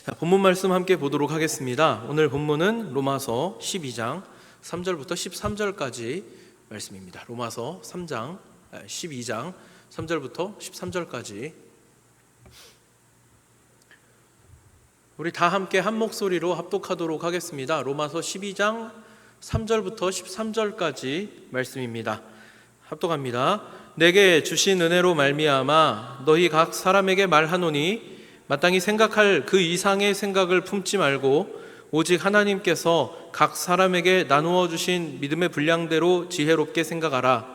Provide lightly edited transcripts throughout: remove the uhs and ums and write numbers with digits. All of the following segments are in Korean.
본문 말씀 함께 보도록 하겠습니다. 오늘 본문은 로마서 12장 3절부터 13절까지 말씀입니다. 로마서 12장 3절부터 13절까지 우리 다 함께 한 목소리로 합독하도록 하겠습니다. 로마서 12장 3절부터 13절까지 말씀입니다. 합독합니다. 내게 주신 은혜로 말미암아 너희 각 사람에게 말하노니 마땅히 생각할 그 이상의 생각을 품지 말고 오직 하나님께서 각 사람에게 나누어 주신 믿음의 분량대로 지혜롭게 생각하라.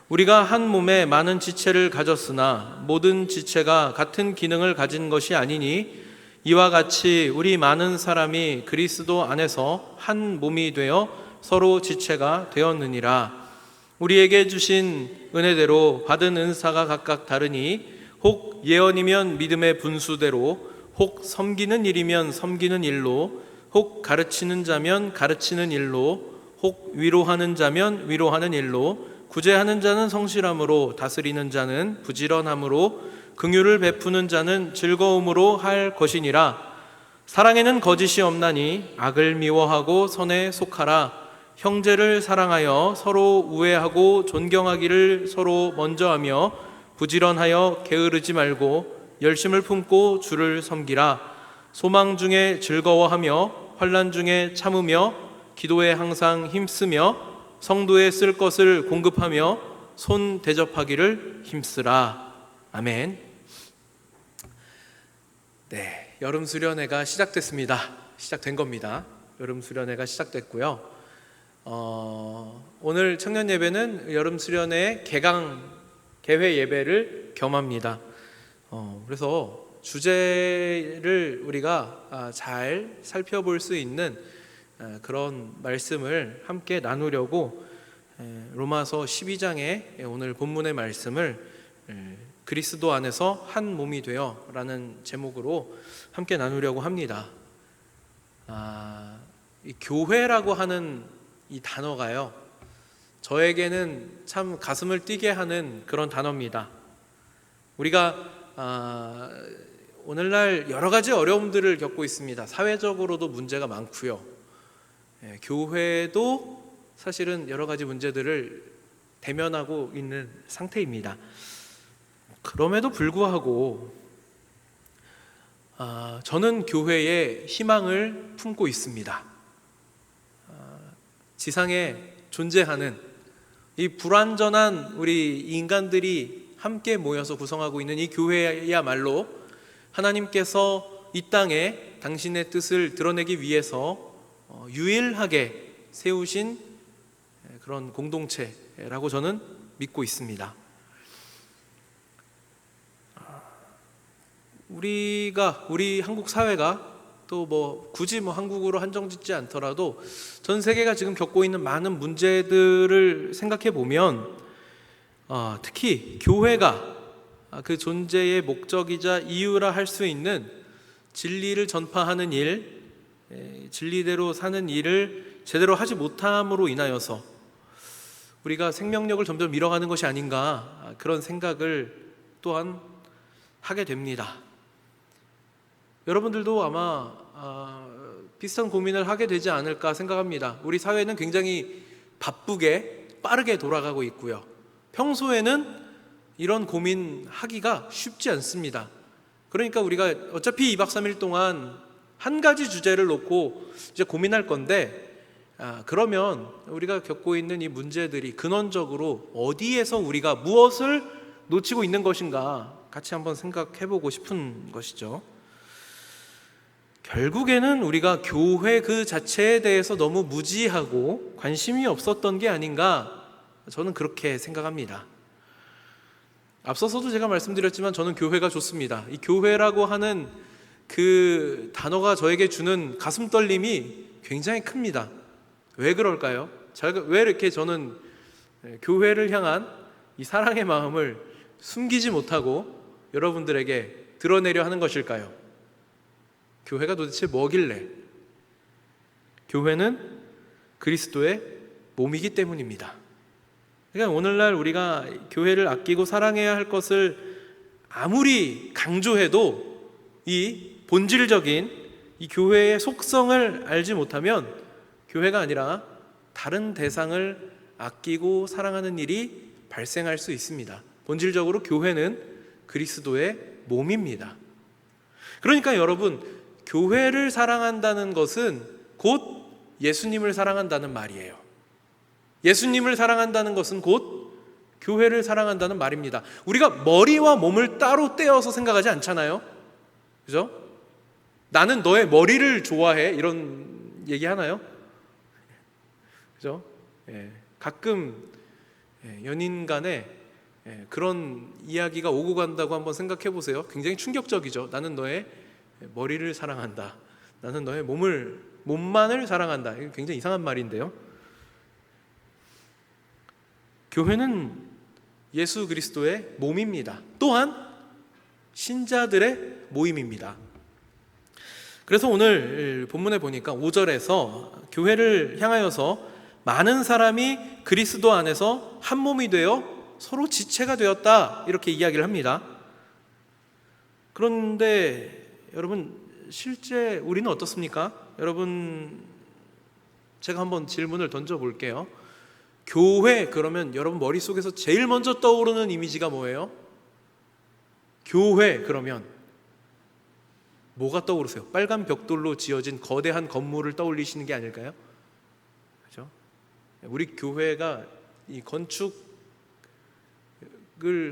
우리가 한 몸에 많은 지체를 가졌으나 모든 지체가 같은 기능을 가진 것이 아니니 이와 같이 우리 많은 사람이 그리스도 안에서 한 몸이 되어 서로 지체가 되었느니라. 우리에게 주신 은혜대로 받은 은사가 각각 다르니 혹 예언이면 믿음의 분수대로, 혹 섬기는 일이면 섬기는 일로, 혹 가르치는 자면 가르치는 일로, 혹 위로하는 자면 위로하는 일로, 구제하는 자는 성실함으로, 다스리는 자는 부지런함으로, 긍휼을 베푸는 자는 즐거움으로 할 것이니라. 사랑에는 거짓이 없나니 악을 미워하고 선에 속하라. 형제를 사랑하여 서로 우애하고 존경하기를 서로 먼저 하며 부지런하여 게으르지 말고 열심을 품고 주를 섬기라. 소망 중에 즐거워하며 환난 중에 참으며 기도에 항상 힘쓰며 성도에 쓸 것을 공급하며 손 대접하기를 힘쓰라. 아멘. 네, 여름 수련회가 시작됐습니다. 시작된 겁니다. 여름 수련회가 시작됐고요. 오늘 청년 예배는 여름 수련회 개회 예배를 겸합니다. 그래서 주제를 우리가 잘 살펴볼 수 있는 그런 말씀을 함께 나누려고 로마서 12장의 오늘 본문의 말씀을 그리스도 안에서 한 몸이 되어 라는 제목으로 함께 나누려고 합니다. 이 교회라고 하는 이 단어가요, 저에게는 참 가슴을 뛰게 하는 그런 단어입니다. 우리가 오늘날 여러 가지 어려움들을 겪고 있습니다. 사회적으로도 문제가 많고요. 교회도 사실은 여러 가지 문제들을 대면하고 있는 상태입니다. 그럼에도 불구하고 저는 교회에 희망을 품고 있습니다. 지상에 존재하는 이 불완전한 우리 인간들이 함께 모여서 구성하고 있는 이 교회야말로 하나님께서 이 땅에 당신의 뜻을 드러내기 위해서 유일하게 세우신 그런 공동체라고 저는 믿고 있습니다. 우리 한국 사회가 또 굳이 한국으로 한정짓지 않더라도 전 세계가 지금 겪고 있는 많은 문제들을 생각해 보면 특히 교회가 그 존재의 목적이자 이유라 할 수 있는 진리를 전파하는 일, 진리대로 사는 일을 제대로 하지 못함으로 인하여서 우리가 생명력을 점점 잃어가는 것이 아닌가, 그런 생각을 또한 하게 됩니다. 여러분들도 아마 비슷한 고민을 하게 되지 않을까 생각합니다. 우리 사회는 굉장히 바쁘게 빠르게 돌아가고 있고요. 평소에는 이런 고민하기가 쉽지 않습니다. 그러니까 우리가 어차피 2박 3일 동안 한 가지 주제를 놓고 이제 고민할 건데, 그러면 우리가 겪고 있는 이 문제들이 근원적으로 어디에서 우리가 무엇을 놓치고 있는 것인가 같이 한번 생각해보고 싶은 것이죠. 결국에는 우리가 교회 그 자체에 대해서 너무 무지하고 관심이 없었던 게 아닌가, 저는 그렇게 생각합니다. 앞서서도 제가 말씀드렸지만 저는 교회가 좋습니다. 이 교회라고 하는 그 단어가 저에게 주는 가슴 떨림이 굉장히 큽니다. 왜 그럴까요? 왜 이렇게 저는 교회를 향한 이 사랑의 마음을 숨기지 못하고 여러분들에게 드러내려 하는 것일까요? 교회가 도대체 뭐길래? 교회는 그리스도의 몸이기 때문입니다. 그러니까 오늘날 우리가 교회를 아끼고 사랑해야 할 것을 아무리 강조해도 이 본질적인 이 교회의 속성을 알지 못하면 교회가 아니라 다른 대상을 아끼고 사랑하는 일이 발생할 수 있습니다. 본질적으로 교회는 그리스도의 몸입니다. 그러니까 여러분, 교회를 사랑한다는 것은 곧 예수님을 사랑한다는 말이에요. 예수님을 사랑한다는 것은 곧 교회를 사랑한다는 말입니다. 우리가 머리와 몸을 따로 떼어서 생각하지 않잖아요. 그죠? 나는 너의 머리를 좋아해, 이런 얘기 하나요? 그죠? 가끔 연인 간에 그런 이야기가 오고 간다고 한번 생각해 보세요. 굉장히 충격적이죠. 나는 너의 머리를 사랑한다. 나는 너의 몸만을 사랑한다. 이거 굉장히 이상한 말인데요. 교회는 예수 그리스도의 몸입니다. 또한 신자들의 모임입니다. 그래서 오늘 본문에 보니까 5절에서 교회를 향하여서 많은 사람이 그리스도 안에서 한 몸이 되어 서로 지체가 되었다, 이렇게 이야기를 합니다. 그런데 여러분, 실제 우리는 어떻습니까? 여러분, 제가 한번 질문을 던져볼게요. 교회 그러면 여러분 머릿속에서 제일 먼저 떠오르는 이미지가 뭐예요? 교회 그러면 뭐가 떠오르세요? 빨간 벽돌로 지어진 거대한 건물을 떠올리시는 게 아닐까요? 그렇죠? 우리 교회가 이 건축을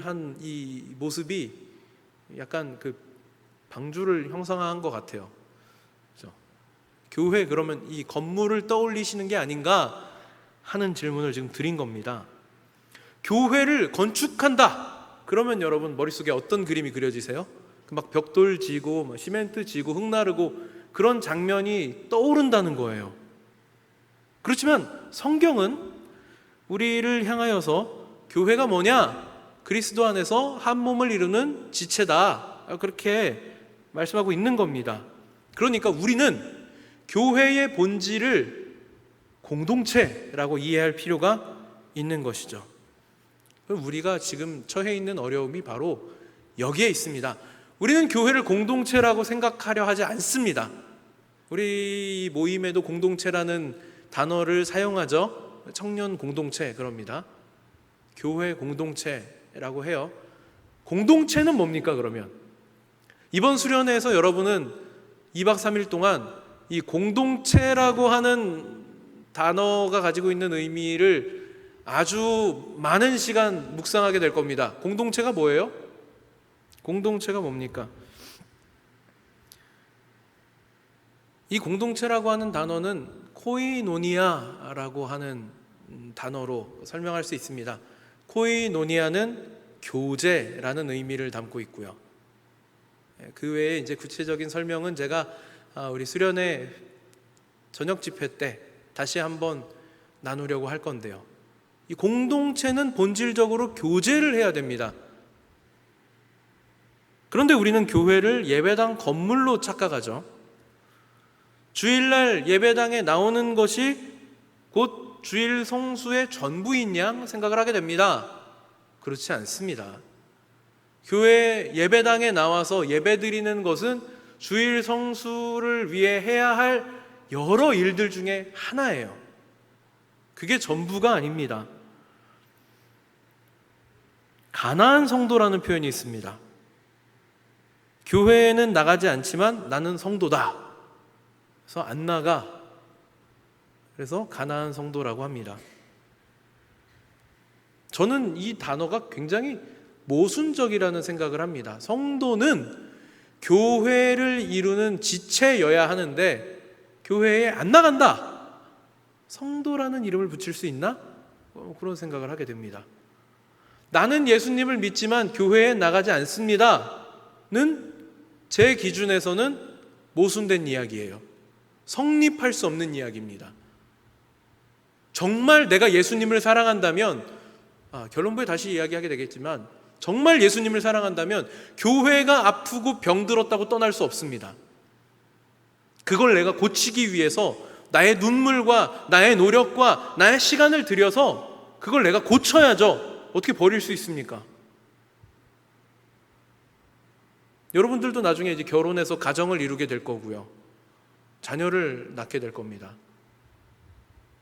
한 이 모습이 약간 그 방주를 형상화한 것 같아요. 그렇죠? 교회 그러면 이 건물을 떠올리시는 게 아닌가 하는 질문을 지금 드린 겁니다. 교회를 건축한다 그러면 여러분 머릿속에 어떤 그림이 그려지세요? 막 벽돌 지고 시멘트 지고 흙 나르고 그런 장면이 떠오른다는 거예요. 그렇지만 성경은 우리를 향하여서 교회가 뭐냐? 그리스도 안에서 한 몸을 이루는 지체다, 그렇게 말씀하고 있는 겁니다. 그러니까 우리는 교회의 본질을 공동체라고 이해할 필요가 있는 것이죠. 우리가 지금 처해 있는 어려움이 바로 여기에 있습니다. 우리는 교회를 공동체라고 생각하려 하지 않습니다. 우리 모임에도 공동체라는 단어를 사용하죠. 청년 공동체 그럽니다. 교회 공동체라고 해요. 공동체는 뭡니까 그러면? 이번 수련회에서 여러분은 2박 3일 동안 이 공동체라고 하는 단어가 가지고 있는 의미를 아주 많은 시간 묵상하게 될 겁니다. 공동체가 뭐예요? 공동체가 뭡니까? 이 공동체라고 하는 단어는 코이노니아라고 하는 단어로 설명할 수 있습니다. 코이노니아는 교제라는 의미를 담고 있고요. 그 외에 이제 구체적인 설명은 제가 우리 수련회 저녁 집회 때 다시 한번 나누려고 할 건데요. 이 공동체는 본질적으로 교제를 해야 됩니다. 그런데 우리는 교회를 예배당 건물로 착각하죠. 주일날 예배당에 나오는 것이 곧 주일 성수의 전부인 양 생각을 하게 됩니다. 그렇지 않습니다. 교회 예배당에 나와서 예배드리는 것은 주일 성수를 위해 해야 할 여러 일들 중에 하나예요. 그게 전부가 아닙니다. 가나안 성도라는 표현이 있습니다. 교회에는 나가지 않지만 나는 성도다. 그래서 안 나가. 그래서 가나안 성도라고 합니다. 저는 이 단어가 굉장히 모순적이라는 생각을 합니다. 성도는 교회를 이루는 지체여야 하는데 교회에 안 나간다. 성도라는 이름을 붙일 수 있나? 그런 생각을 하게 됩니다. 나는 예수님을 믿지만 교회에 나가지 않습니다는 제 기준에서는 모순된 이야기예요. 성립할 수 없는 이야기입니다. 정말 내가 예수님을 사랑한다면, 결론부에 다시 이야기하게 되겠지만 정말 예수님을 사랑한다면 교회가 아프고 병들었다고 떠날 수 없습니다. 그걸 내가 고치기 위해서 나의 눈물과 나의 노력과 나의 시간을 들여서 그걸 내가 고쳐야죠. 어떻게 버릴 수 있습니까? 여러분들도 나중에 이제 결혼해서 가정을 이루게 될 거고요. 자녀를 낳게 될 겁니다.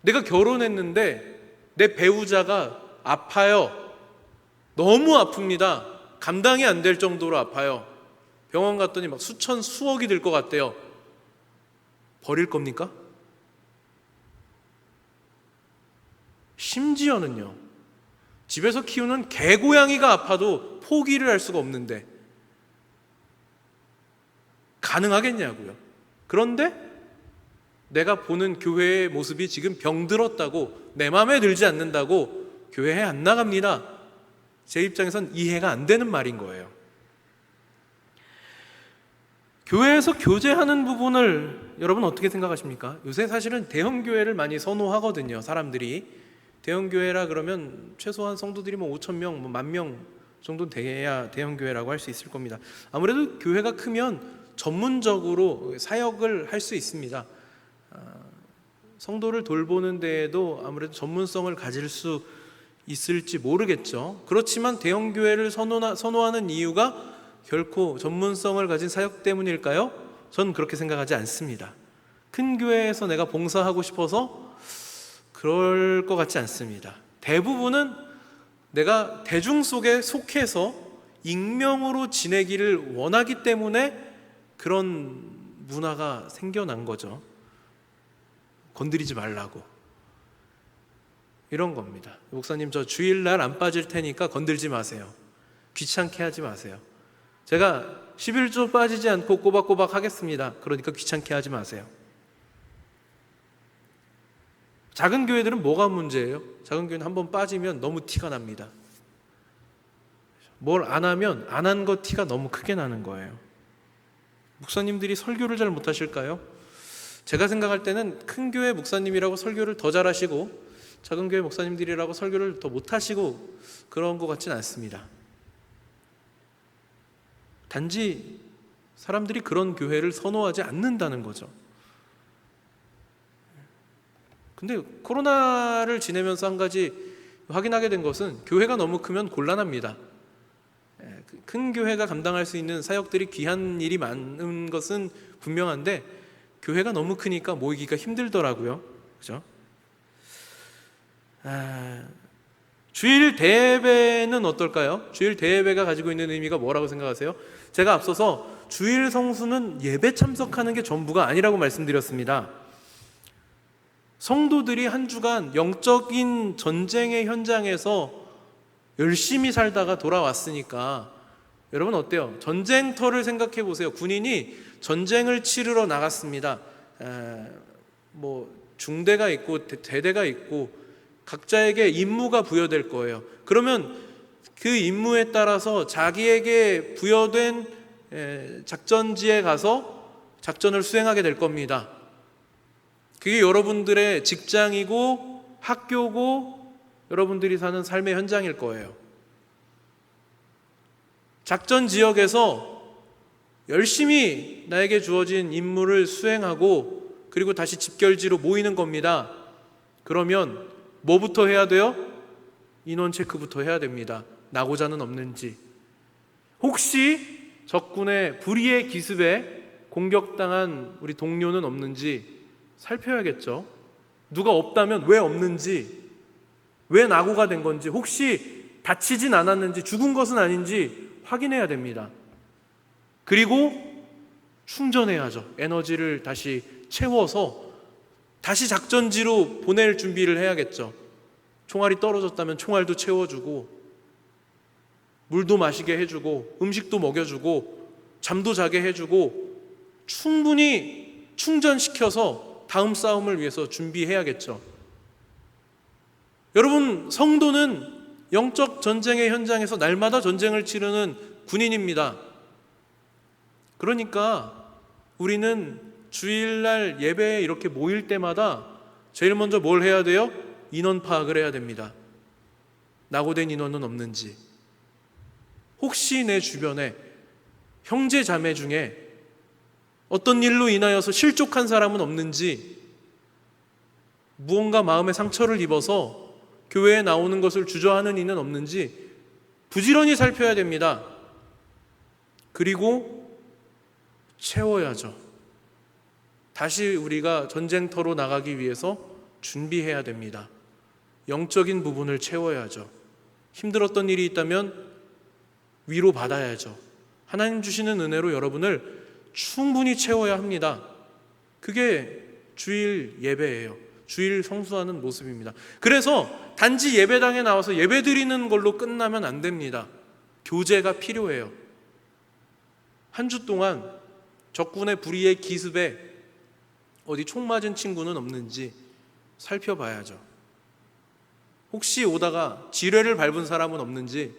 내가 결혼했는데 내 배우자가 아파요. 너무 아픕니다. 감당이 안 될 정도로 아파요. 병원 갔더니 막 수천, 수억이 들 것 같대요. 버릴 겁니까? 심지어는요, 집에서 키우는 개고양이가 아파도 포기를 할 수가 없는데 가능하겠냐고요. 그런데 내가 보는 교회의 모습이 지금 병들었다고, 내 마음에 들지 않는다고 교회에 안 나갑니다. 제 입장에선 이해가 안 되는 말인 거예요. 교회에서 교제하는 부분을 여러분 어떻게 생각하십니까? 요새 사실은 대형교회를 많이 선호하거든요. 사람들이 대형교회라 그러면 최소한 성도들이 5,000명, 10,000명 정도 돼야 대형교회라고 할 수 있을 겁니다. 아무래도 교회가 크면 전문적으로 사역을 할 수 있습니다. 성도를 돌보는 데에도 아무래도 전문성을 가질 수 있을지 모르겠죠. 그렇지만 대형교회를 선호하는 이유가 결코 전문성을 가진 사역 때문일까요? 전 그렇게 생각하지 않습니다. 큰 교회에서 내가 봉사하고 싶어서 그럴 것 같지 않습니다. 대부분은 내가 대중 속에 속해서 익명으로 지내기를 원하기 때문에 그런 문화가 생겨난 거죠. 건드리지 말라고. 이런 겁니다. 목사님, 저 주일날 안 빠질 테니까 건들지 마세요. 귀찮게 하지 마세요. 제가 11조 빠지지 않고 꼬박꼬박 하겠습니다. 그러니까 귀찮게 하지 마세요. 작은 교회들은 뭐가 문제예요? 작은 교회는 한번 빠지면 너무 티가 납니다. 뭘 안 하면 안 한 거 티가 너무 크게 나는 거예요. 목사님들이 설교를 잘 못하실까요? 제가 생각할 때는 큰 교회 목사님이라고 설교를 더 잘하시고 작은 교회 목사님들이라고 설교를 더 못하시고 그런 것 같지는 않습니다. 단지 사람들이 그런 교회를 선호하지 않는다는 거죠. 근데 코로나를 지내면서 한 가지 확인하게 된 것은 교회가 너무 크면 곤란합니다. 큰 교회가 감당할 수 있는 사역들이 귀한 일이 많은 것은 분명한데 교회가 너무 크니까 모이기가 힘들더라고요. 그죠? 주일 대예배는 어떨까요? 주일 대예배가 가지고 있는 의미가 뭐라고 생각하세요? 제가 앞서서 주일 성수는 예배 참석하는 게 전부가 아니라고 말씀드렸습니다. 성도들이 한 주간 영적인 전쟁의 현장에서 열심히 살다가 돌아왔으니까 여러분 어때요? 전쟁터를 생각해 보세요. 군인이 전쟁을 치르러 나갔습니다. 중대가 있고 대대가 있고 각자에게 임무가 부여될 거예요. 그러면 그 임무에 따라서 자기에게 부여된 작전지에 가서 작전을 수행하게 될 겁니다. 그게 여러분들의 직장이고 학교고 여러분들이 사는 삶의 현장일 거예요. 작전 지역에서 열심히 나에게 주어진 임무를 수행하고 그리고 다시 집결지로 모이는 겁니다. 그러면 뭐부터 해야 돼요? 인원 체크부터 해야 됩니다. 나고자는 없는지, 혹시 적군의 불의의 기습에 공격당한 우리 동료는 없는지 살펴야겠죠. 누가 없다면 왜 없는지, 왜 낙오가 된 건지, 혹시 다치진 않았는지, 죽은 것은 아닌지 확인해야 됩니다. 그리고 충전해야죠. 에너지를 다시 채워서 다시 작전지로 보낼 준비를 해야겠죠. 총알이 떨어졌다면 총알도 채워주고 물도 마시게 해주고 음식도 먹여주고 잠도 자게 해주고 충분히 충전시켜서 다음 싸움을 위해서 준비해야겠죠. 여러분, 성도는 영적 전쟁의 현장에서 날마다 전쟁을 치르는 군인입니다. 그러니까 우리는 주일날 예배에 이렇게 모일 때마다 제일 먼저 뭘 해야 돼요? 인원 파악을 해야 됩니다. 낙오된 인원은 없는지, 혹시 내 주변에 형제 자매 중에 어떤 일로 인하여서 실족한 사람은 없는지, 무언가 마음의 상처를 입어서 교회에 나오는 것을 주저하는 이는 없는지 부지런히 살펴야 됩니다. 그리고 채워야죠. 다시 우리가 전쟁터로 나가기 위해서 준비해야 됩니다. 영적인 부분을 채워야죠. 힘들었던 일이 있다면 위로받아야죠. 하나님 주시는 은혜로 여러분을 충분히 채워야 합니다. 그게 주일 예배예요. 주일 성수하는 모습입니다. 그래서 단지 예배당에 나와서 예배드리는 걸로 끝나면 안 됩니다. 교제가 필요해요. 한 주 동안 적군의 불의의 기습에 어디 총 맞은 친구는 없는지 살펴봐야죠. 혹시 오다가 지뢰를 밟은 사람은 없는지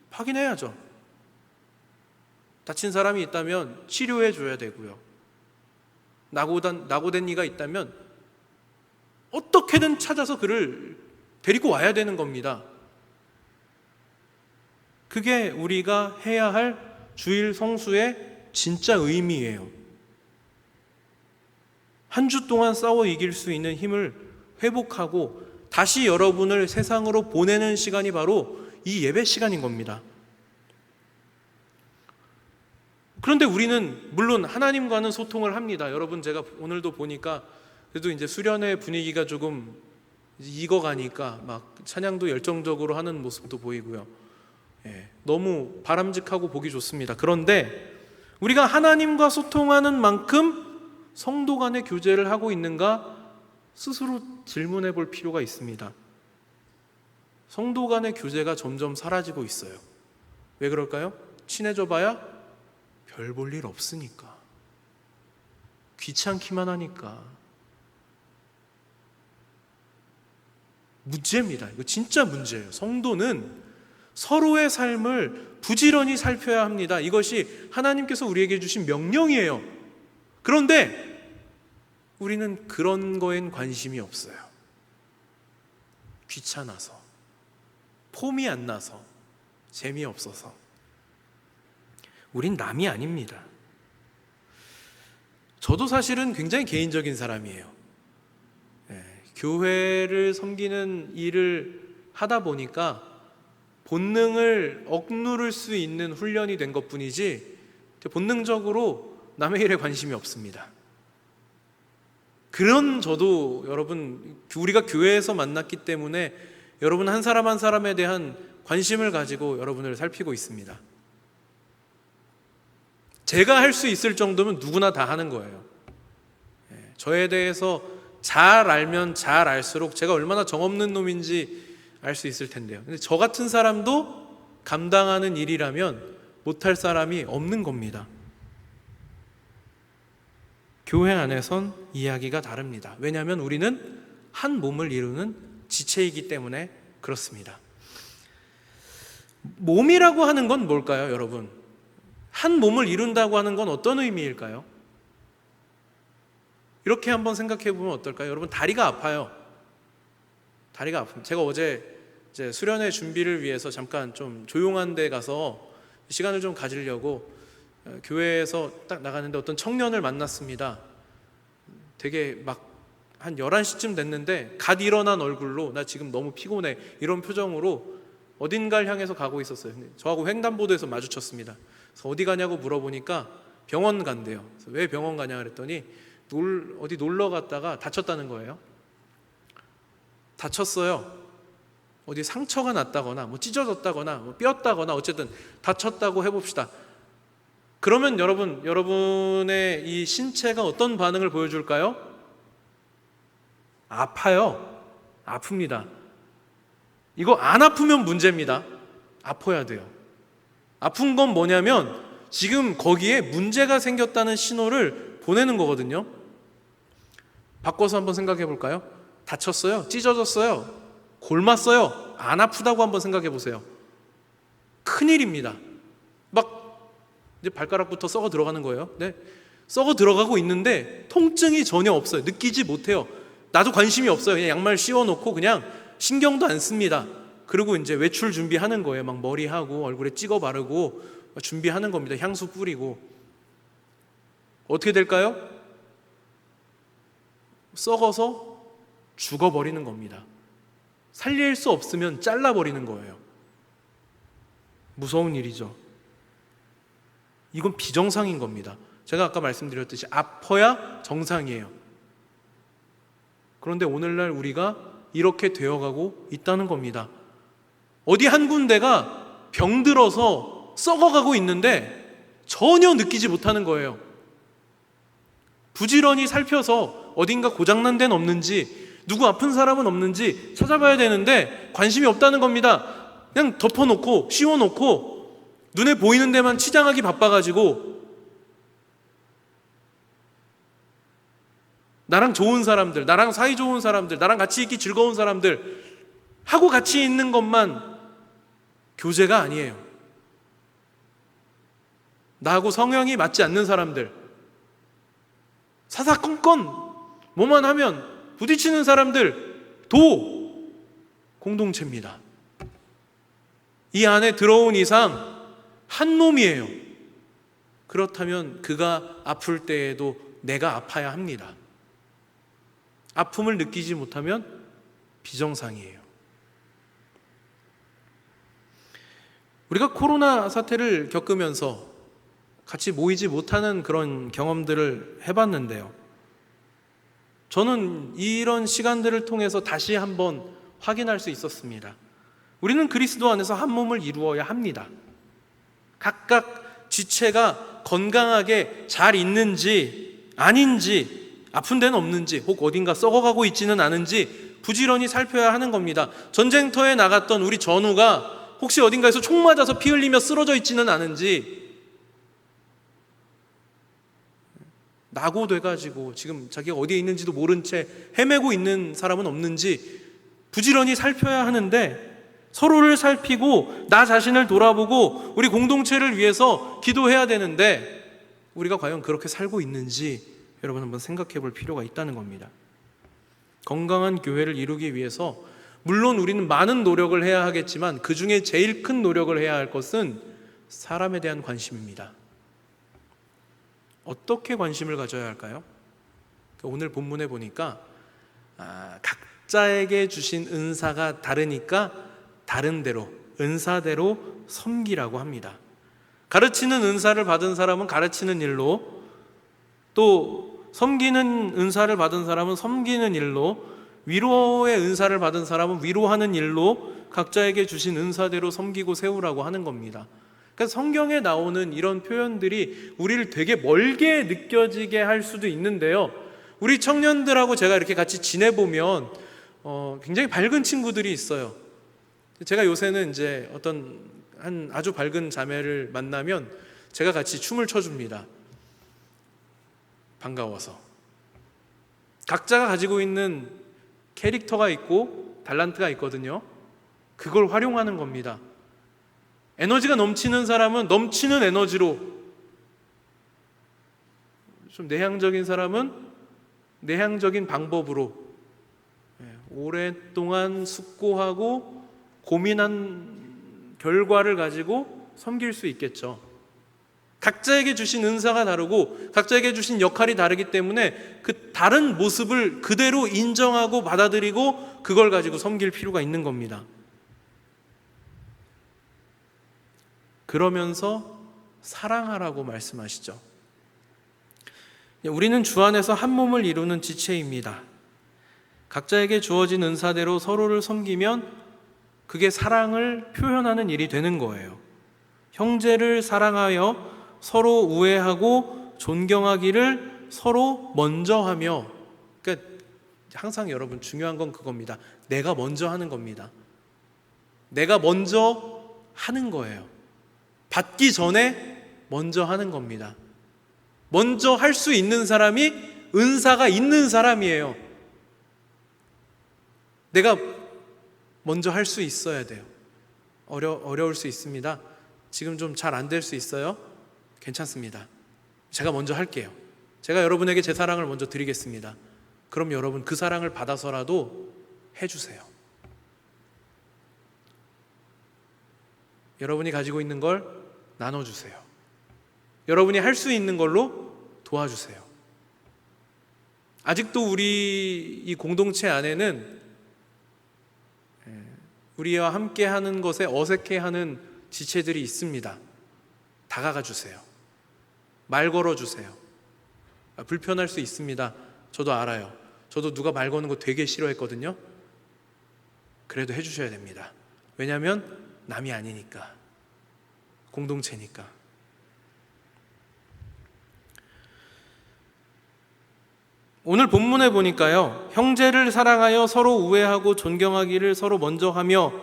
확인해야죠. 다친 사람이 있다면 치료해 줘야 되고요. 낙오된 이가 있다면 어떻게든 찾아서 그를 데리고 와야 되는 겁니다. 그게 우리가 해야 할 주일 성수의 진짜 의미예요. 한 주 동안 싸워 이길 수 있는 힘을 회복하고 다시 여러분을 세상으로 보내는 시간이 바로 이 예배 시간인 겁니다. 그런데 우리는 물론 하나님과는 소통을 합니다. 여러분, 제가 오늘도 보니까 그래도 이제 수련회 분위기가 조금 익어가니까 막 찬양도 열정적으로 하는 모습도 보이고요. 너무 바람직하고 보기 좋습니다. 그런데 우리가 하나님과 소통하는 만큼 성도 간의 교제를 하고 있는가 스스로 질문해 볼 필요가 있습니다. 성도 간의 교제가 점점 사라지고 있어요. 왜 그럴까요? 친해져 봐야 별 볼 일 없으니까, 귀찮기만 하니까. 문제입니다. 이거 진짜 문제예요. 성도는 서로의 삶을 부지런히 살펴야 합니다. 이것이 하나님께서 우리에게 주신 명령이에요. 그런데 우리는 그런 거엔 관심이 없어요. 귀찮아서, 폼이 안 나서, 재미없어서. 우린 남이 아닙니다. 저도 사실은 굉장히 개인적인 사람이에요. 교회를 섬기는 일을 하다 보니까 본능을 억누를 수 있는 훈련이 된 것뿐이지 본능적으로 남의 일에 관심이 없습니다. 그런 저도 여러분, 우리가 교회에서 만났기 때문에 여러분 한 사람 한 사람에 대한 관심을 가지고 여러분을 살피고 있습니다. 제가 할 수 있을 정도면 누구나 다 하는 거예요. 저에 대해서 잘 알면 잘 알수록 제가 얼마나 정없는 놈인지 알 수 있을 텐데요. 근데 저 같은 사람도 감당하는 일이라면 못할 사람이 없는 겁니다. 교회 안에선 이야기가 다릅니다. 왜냐하면 우리는 한 몸을 이루는 지체이기 때문에 그렇습니다. 몸이라고 하는 건 뭘까요, 여러분? 한 몸을 이룬다고 하는 건 어떤 의미일까요? 이렇게 한번 생각해 보면 어떨까요? 여러분, 다리가 아파요. 다리가 아픕니다. 제가 어제 이제 수련회 준비를 위해서 잠깐 좀 조용한 데 가서 시간을 좀 가지려고 교회에서 딱 나가는데 어떤 청년을 만났습니다. 되게 막 한 11시쯤 됐는데 갓 일어난 얼굴로 나 지금 너무 피곤해 이런 표정으로 어딘가를 향해서 가고 있었어요. 저하고 횡단보도에서 마주쳤습니다. 그래서 어디 가냐고 물어보니까 병원 간대요. 그래서 왜 병원 가냐 그랬더니 어디 놀러 갔다가 다쳤다는 거예요. 다쳤어요. 어디 상처가 났다거나 뭐 찢어졌다거나 뭐 뼈었다거나 어쨌든 다쳤다고 해봅시다. 그러면 여러분의 이 신체가 어떤 반응을 보여줄까요? 아파요. 아픕니다. 이거 안 아프면 문제입니다. 아파야 돼요. 아픈 건 뭐냐면 지금 거기에 문제가 생겼다는 신호를 보내는 거거든요. 바꿔서 한번 생각해 볼까요? 다쳤어요? 찢어졌어요? 골맞어요? 안 아프다고 한번 생각해 보세요. 큰일입니다. 막 이제 발가락부터 썩어 들어가는 거예요. 네, 썩어 들어가고 있는데 통증이 전혀 없어요. 느끼지 못해요. 나도 관심이 없어요. 그냥 양말 씌워놓고 그냥 신경도 안 씁니다. 그리고 이제 외출 준비하는 거예요. 막 머리하고 얼굴에 찍어 바르고 준비하는 겁니다. 향수 뿌리고. 어떻게 될까요? 썩어서 죽어버리는 겁니다. 살릴 수 없으면 잘라버리는 거예요. 무서운 일이죠. 이건 비정상인 겁니다. 제가 아까 말씀드렸듯이 아파야 정상이에요. 그런데 오늘날 우리가 이렇게 되어가고 있다는 겁니다. 어디 한 군데가 병들어서 썩어가고 있는데 전혀 느끼지 못하는 거예요. 부지런히 살펴서 어딘가 고장난 데는 없는지, 누구 아픈 사람은 없는지 찾아봐야 되는데 관심이 없다는 겁니다. 그냥 덮어놓고 씌워놓고 눈에 보이는 데만 치장하기 바빠가지고 나랑 좋은 사람들, 나랑 사이 좋은 사람들, 나랑 같이 있기 즐거운 사람들 하고 같이 있는 것만 교제가 아니에요. 나하고 성향이 맞지 않는 사람들, 사사건건 뭐만 하면 부딪히는 사람들도 공동체입니다. 이 안에 들어온 이상 한 놈이에요. 그렇다면 그가 아플 때에도 내가 아파야 합니다. 아픔을 느끼지 못하면 비정상이에요. 우리가 코로나 사태를 겪으면서 같이 모이지 못하는 그런 경험들을 해봤는데요. 저는 이런 시간들을 통해서 다시 한번 확인할 수 있었습니다. 우리는 그리스도 안에서 한 몸을 이루어야 합니다. 각각 지체가 건강하게 잘 있는지 아닌지, 아픈 데는 없는지, 혹 어딘가 썩어가고 있지는 않은지 부지런히 살펴야 하는 겁니다. 전쟁터에 나갔던 우리 전우가 혹시 어딘가에서 총 맞아서 피 흘리며 쓰러져 있지는 않은지, 낙오돼가지고 지금 자기가 어디에 있는지도 모른 채 헤매고 있는 사람은 없는지 부지런히 살펴야 하는데, 서로를 살피고 나 자신을 돌아보고 우리 공동체를 위해서 기도해야 되는데 우리가 과연 그렇게 살고 있는지 여러분 한번 생각해 볼 필요가 있다는 겁니다. 건강한 교회를 이루기 위해서 물론 우리는 많은 노력을 해야 하겠지만 그 중에 제일 큰 노력을 해야 할 것은 사람에 대한 관심입니다. 어떻게 관심을 가져야 할까요? 오늘 본문에 보니까 각자에게 주신 은사가 다르니까 다른 대로, 은사대로 섬기라고 합니다. 가르치는 은사를 받은 사람은 가르치는 일로, 또 섬기는 은사를 받은 사람은 섬기는 일로, 위로의 은사를 받은 사람은 위로하는 일로 각자에게 주신 은사대로 섬기고 세우라고 하는 겁니다. 그러니까 성경에 나오는 이런 표현들이 우리를 되게 멀게 느껴지게 할 수도 있는데요. 우리 청년들하고 제가 이렇게 같이 지내보면 굉장히 밝은 친구들이 있어요. 제가 요새는 이제 어떤 한 아주 밝은 자매를 만나면 제가 같이 춤을 춰줍니다. 반가워서. 각자가 가지고 있는 캐릭터가 있고 달란트가 있거든요. 그걸 활용하는 겁니다. 에너지가 넘치는 사람은 넘치는 에너지로, 좀 내향적인 사람은 내향적인 방법으로 오랫동안 숙고하고 고민한 결과를 가지고 섬길 수 있겠죠. 각자에게 주신 은사가 다르고 각자에게 주신 역할이 다르기 때문에 그 다른 모습을 그대로 인정하고 받아들이고 그걸 가지고 섬길 필요가 있는 겁니다. 그러면서 사랑하라고 말씀하시죠. 우리는 주 안에서 한 몸을 이루는 지체입니다. 각자에게 주어진 은사대로 서로를 섬기면 그게 사랑을 표현하는 일이 되는 거예요. 형제를 사랑하여 서로 우애하고 존경하기를 서로 먼저 하며, 그러니까 항상 여러분 중요한 건 그겁니다. 내가 먼저 하는 겁니다. 내가 먼저 하는 거예요. 받기 전에 먼저 하는 겁니다. 먼저 할 수 있는 사람이 은사가 있는 사람이에요. 내가 먼저 할 수 있어야 돼요. 어려울 수 있습니다. 지금 좀 잘 안 될 수 있어요? 괜찮습니다. 제가 먼저 할게요. 제가 여러분에게 제 사랑을 먼저 드리겠습니다. 그럼 여러분 그 사랑을 받아서라도 해주세요. 여러분이 가지고 있는 걸 나눠주세요. 여러분이 할 수 있는 걸로 도와주세요. 아직도 우리 이 공동체 안에는 우리와 함께하는 것에 어색해하는 지체들이 있습니다. 다가가 주세요. 말 걸어주세요. 불편할 수 있습니다. 저도 알아요. 저도 누가 말 거는 거 되게 싫어했거든요. 그래도 해주셔야 됩니다. 왜냐하면 남이 아니니까, 공동체니까. 오늘 본문에 보니까요, 형제를 사랑하여 서로 우애하고 존경하기를 서로 먼저 하며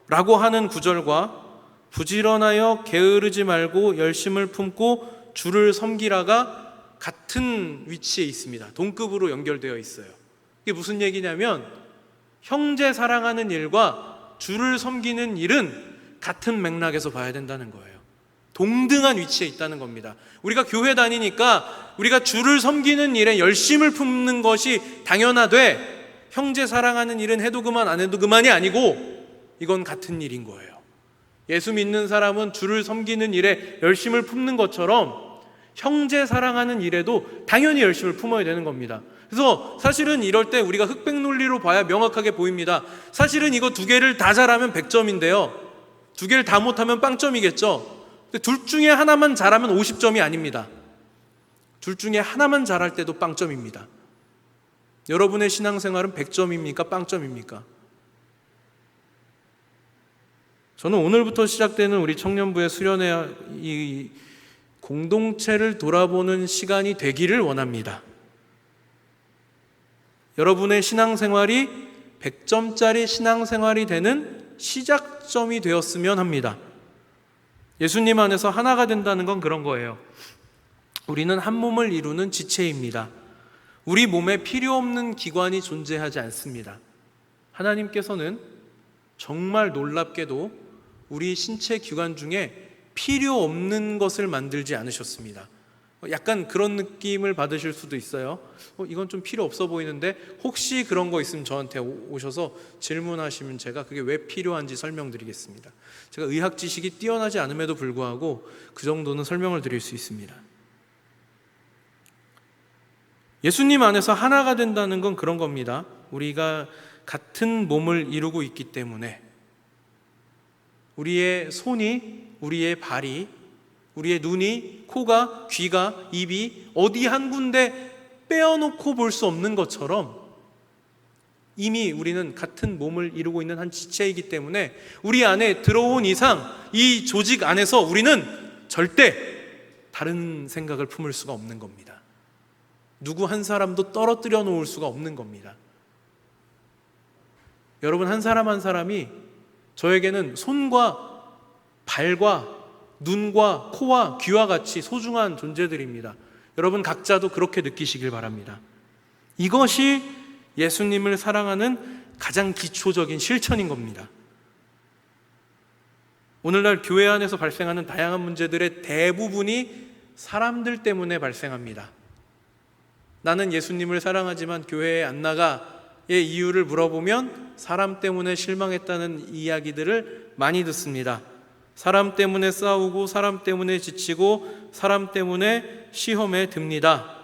라고 하는 구절과 부지런하여 게으르지 말고 열심을 품고 주를 섬기라가 같은 위치에 있습니다. 동급으로 연결되어 있어요. 이게 무슨 얘기냐면 형제 사랑하는 일과 주를 섬기는 일은 같은 맥락에서 봐야 된다는 거예요. 동등한 위치에 있다는 겁니다. 우리가 교회 다니니까 우리가 주를 섬기는 일에 열심을 품는 것이 당연하되 형제 사랑하는 일은 해도 그만 안 해도 그만이 아니고 이건 같은 일인 거예요. 예수 믿는 사람은 주를 섬기는 일에 열심을 품는 것처럼 형제 사랑하는 일에도 당연히 열심을 품어야 되는 겁니다. 그래서 사실은 이럴 때 우리가 흑백 논리로 봐야 명확하게 보입니다. 사실은 이거 두 개를 다 잘하면 100점인데요. 두 개를 다 못하면 빵점이겠죠. 둘 중에 하나만 잘하면 50점이 아닙니다. 둘 중에 하나만 잘할 때도 빵점입니다. 여러분의 신앙생활은 100점입니까? 빵점입니까? 저는 오늘부터 시작되는 우리 청년부의 수련회 이 공동체를 돌아보는 시간이 되기를 원합니다. 여러분의 신앙생활이 100점짜리 신앙생활이 되는 시작점이 되었으면 합니다. 예수님 안에서 하나가 된다는 건 그런 거예요. 우리는 한 몸을 이루는 지체입니다. 우리 몸에 필요 없는 기관이 존재하지 않습니다. 하나님께서는 정말 놀랍게도 우리 신체 기관 중에 필요 없는 것을 만들지 않으셨습니다. 약간 그런 느낌을 받으실 수도 있어요. 이건 좀 필요 없어 보이는데 혹시 그런 거 있으면 저한테 오셔서 질문하시면 제가 그게 왜 필요한지 설명드리겠습니다. 제가 의학 지식이 뛰어나지 않음에도 불구하고 그 정도는 설명을 드릴 수 있습니다. 예수님 안에서 하나가 된다는 건 그런 겁니다. 우리가 같은 몸을 이루고 있기 때문에 우리의 손이, 우리의 발이, 우리의 눈이, 코가, 귀가, 입이 어디 한 군데 빼어놓고 볼 수 없는 것처럼 이미 우리는 같은 몸을 이루고 있는 한 지체이기 때문에 우리 안에 들어온 이상 이 조직 안에서 우리는 절대 다른 생각을 품을 수가 없는 겁니다. 누구 한 사람도 떨어뜨려 놓을 수가 없는 겁니다. 여러분 한 사람 한 사람이 저에게는 손과 발과 눈과 코와 귀와 같이 소중한 존재들입니다. 여러분 각자도 그렇게 느끼시길 바랍니다. 이것이 예수님을 사랑하는 가장 기초적인 실천인 겁니다. 오늘날 교회 안에서 발생하는 다양한 문제들의 대부분이 사람들 때문에 발생합니다. 나는 예수님을 사랑하지만 교회에 안 나가의 이유를 물어보면 사람 때문에 실망했다는 이야기들을 많이 듣습니다. 사람 때문에 싸우고 사람 때문에 지치고 사람 때문에 시험에 듭니다.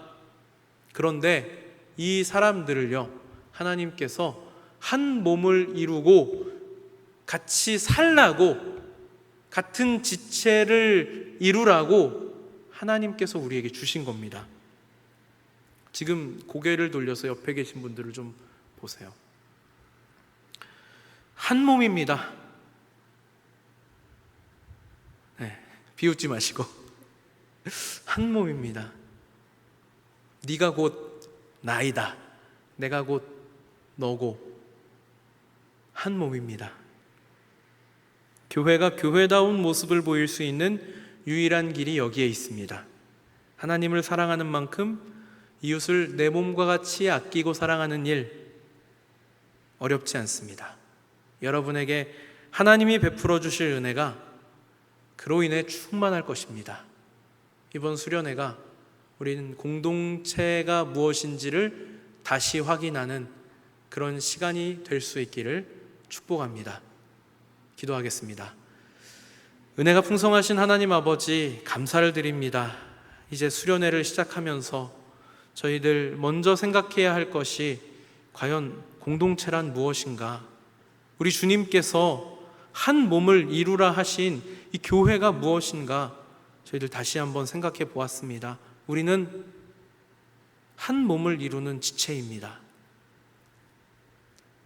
그런데 이 사람들을요, 하나님께서 한 몸을 이루고 같이 살라고, 같은 지체를 이루라고 하나님께서 우리에게 주신 겁니다. 지금 고개를 돌려서 옆에 계신 분들을 좀 보세요. 한 몸입니다. 네, 비웃지 마시고 한 몸입니다. 네가 곧 나이다. 내가 곧 너고 한 몸입니다. 교회가 교회다운 모습을 보일 수 있는 유일한 길이 여기에 있습니다. 하나님을 사랑하는 만큼 이웃을 내 몸과 같이 아끼고 사랑하는 일 어렵지 않습니다. 여러분에게 하나님이 베풀어 주실 은혜가 그로 인해 충만할 것입니다. 이번 수련회가 우리는 공동체가 무엇인지를 다시 확인하는 그런 시간이 될 수 있기를 축복합니다. 기도하겠습니다. 은혜가 풍성하신 하나님 아버지, 감사를 드립니다. 이제 수련회를 시작하면서 저희들 먼저 생각해야 할 것이 과연 공동체란 무엇인가? 우리 주님께서 한 몸을 이루라 하신 이 교회가 무엇인가? 저희들 다시 한번 생각해 보았습니다. 우리는 한 몸을 이루는 지체입니다.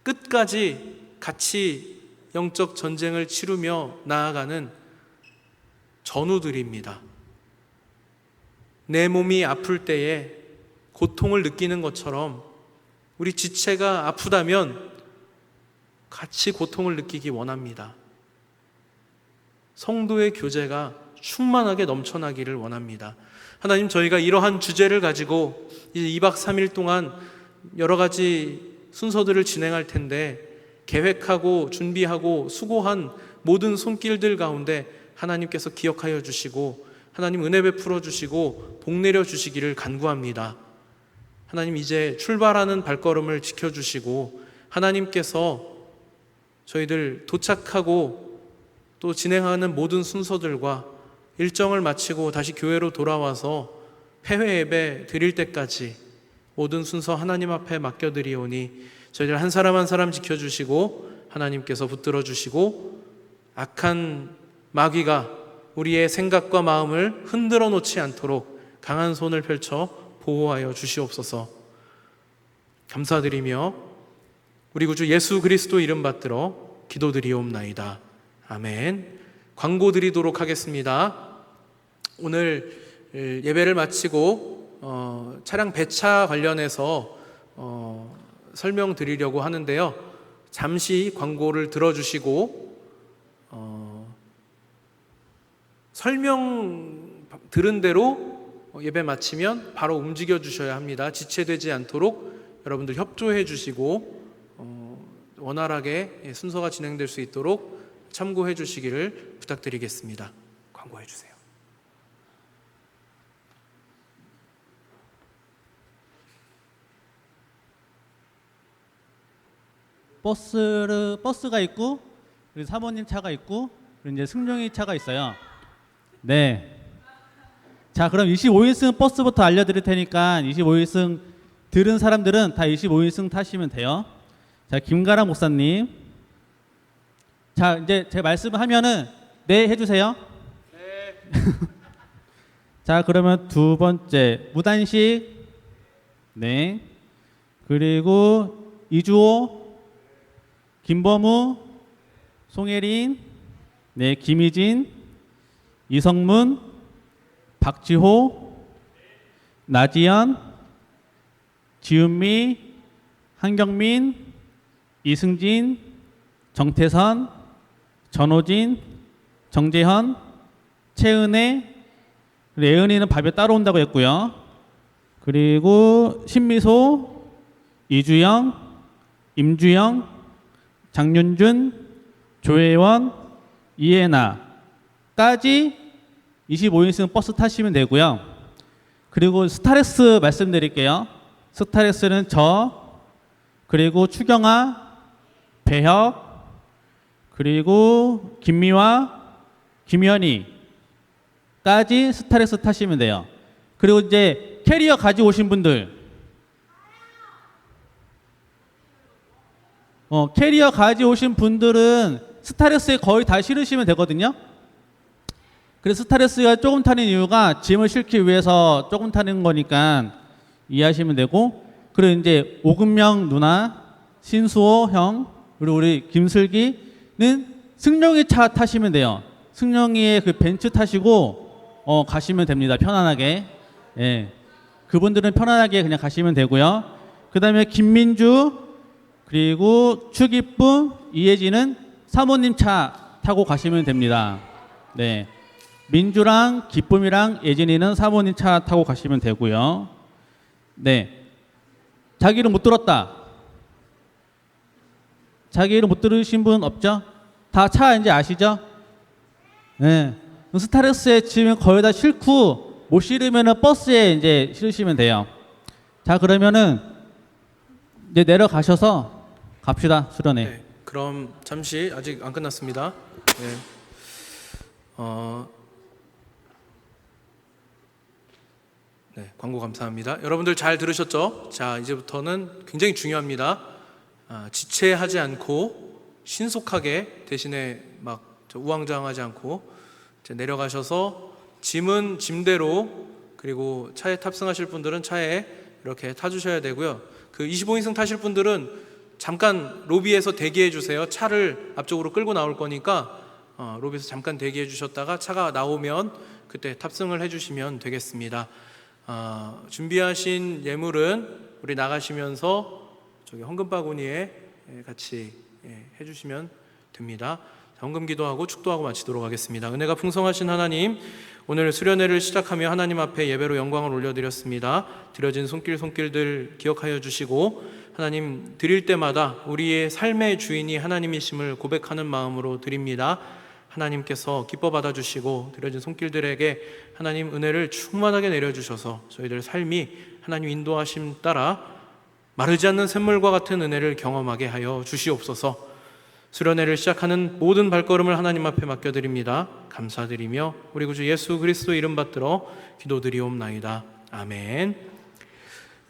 끝까지 같이 영적 전쟁을 치르며 나아가는 전우들입니다. 내 몸이 아플 때에 고통을 느끼는 것처럼 우리 지체가 아프다면 같이 고통을 느끼기 원합니다. 성도의 교제가 충만하게 넘쳐나기를 원합니다. 하나님, 저희가 이러한 주제를 가지고 이제 2박 3일 동안 여러 가지 순서들을 진행할 텐데, 계획하고 준비하고 수고한 모든 손길들 가운데 하나님께서 기억하여 주시고 하나님 은혜 베풀어 주시고 복 내려 주시기를 간구합니다. 하나님, 이제 출발하는 발걸음을 지켜주시고 하나님께서 저희들 도착하고 또 진행하는 모든 순서들과 일정을 마치고 다시 교회로 돌아와서 회회 예배 드릴 때까지 모든 순서 하나님 앞에 맡겨드리오니 저희들 한 사람 한 사람 지켜주시고 하나님께서 붙들어 주시고 악한 마귀가 우리의 생각과 마음을 흔들어 놓지 않도록 강한 손을 펼쳐 보호하여 주시옵소서. 감사드리며 우리 구주 예수 그리스도 이름 받들어 기도드리옵나이다. 아멘. 광고 드리도록 하겠습니다. 오늘 예배를 마치고 차량 배차 관련해서 설명드리려고 하는데요. 잠시 광고를 들어주시고 설명 들은 대로 예배 마치면 바로 움직여 주셔야 합니다. 지체되지 않도록 여러분들 협조해 주시고 원활하게 순서가 진행될 수 있도록 참고해 주시기를 부탁드리겠습니다. 광고해 주세요. 버스가 있고, 그리고 사모님 차가 있고, 그리고 이제 승용이 차가 있어요. 네. 자, 그럼 25인승 버스부터 알려드릴 테니까 25인승 들은 사람들은 다 25인승 타시면 돼요. 자, 김가람 목사님. 자, 이제 제가 말씀을 하면은 네 해주세요. 네. 자, 그러면 두 번째 무단식. 네. 그리고 이주호, 김범우, 송혜린, 네, 김희진, 이성문, 박지호, 나지연, 지은미, 한경민, 이승진, 정태선, 전호진, 정재현, 최은혜, 예은이는 밥에 따로 온다고 했고요. 그리고 신미소, 이주영, 임주영, 장윤준, 조혜원, 이혜나까지 25인승 버스 타시면 되고요. 그리고 스타렉스 말씀드릴게요. 스타렉스는 저, 그리고 추경아, 배혁, 그리고 김미화, 김현희까지 스타렉스 타시면 돼요. 그리고 이제 캐리어 가지고 오신 분들, 캐리어 가지고 오신 분들은 스타렉스에 거의 다 실으시면 되거든요. 그래서 스타렉스가 조금 타는 이유가 짐을 싣기 위해서 조금 타는 거니까 이해하시면 되고, 그리고 이제 오금명 누나, 신수호 형, 그리고 우리 김슬기는 승용이 차 타시면 돼요. 승용이의 그 벤츠 타시고 가시면 됩니다. 편안하게. 예. 그분들은 편안하게 그냥 가시면 되고요. 그 다음에 김민주, 그리고 추기쁨, 이혜진은 사모님 차 타고 가시면 됩니다. 네. 민주랑 기쁨이랑 예진이는 사모님 차 타고 가시면 되고요. 네. 자기 이름 못 들었다. 자기 이름 못 들으신 분 없죠? 다 차 이제 아시죠? 네. 스타렉스에 지금 거의 다 싣고 못 실으면은 버스에 이제 실으시면 돼요. 자, 그러면은 이제 내려가셔서 갑시다, 수련회. 네, 그럼 잠시 아직 안 끝났습니다. 네. 네, 광고 감사합니다. 여러분들 잘 들으셨죠? 자, 이제부터는 굉장히 중요합니다. 지체하지 않고 신속하게 대신에 막 우왕좌왕하지 않고 이제 내려가셔서 짐은 짐대로, 그리고 차에 탑승하실 분들은 차에 이렇게 타주셔야 되고요. 그 25인승 타실 분들은 잠깐 로비에서 대기해 주세요. 차를 앞쪽으로 끌고 나올 거니까 로비에서 잠깐 대기해 주셨다가 차가 나오면 그때 탑승을 해 주시면 되겠습니다. 준비하신 예물은 우리 나가시면서 저기 헌금 바구니에 같이 해주시면 됩니다. 헌금 기도하고 축도하고 마치도록 하겠습니다. 은혜가 풍성하신 하나님, 오늘 수련회를 시작하며 하나님 앞에 예배로 영광을 올려드렸습니다. 드려진 손길들 기억하여 주시고 하나님, 드릴 때마다 우리의 삶의 주인이 하나님이심을 고백하는 마음으로 드립니다. 하나님께서 기뻐 받아주시고 드려진 손길들에게 하나님 은혜를 충만하게 내려주셔서 저희들 삶이 하나님 인도하심 따라 마르지 않는 샘물과 같은 은혜를 경험하게 하여 주시옵소서. 수련회를 시작하는 모든 발걸음을 하나님 앞에 맡겨드립니다. 감사드리며 우리 구주 예수 그리스도 이름 받들어 기도드리옵나이다. 아멘.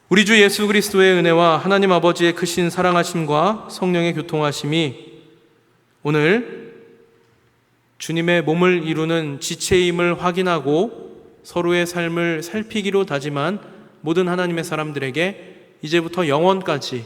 우리 주 예수 그리스도의 은혜와 하나님 아버지의 크신 사랑하심과 성령의 교통하심이 오늘 주님의 몸을 이루는 지체임을 확인하고 서로의 삶을 살피기로 다짐한 모든 하나님의 사람들에게 이제부터 영원까지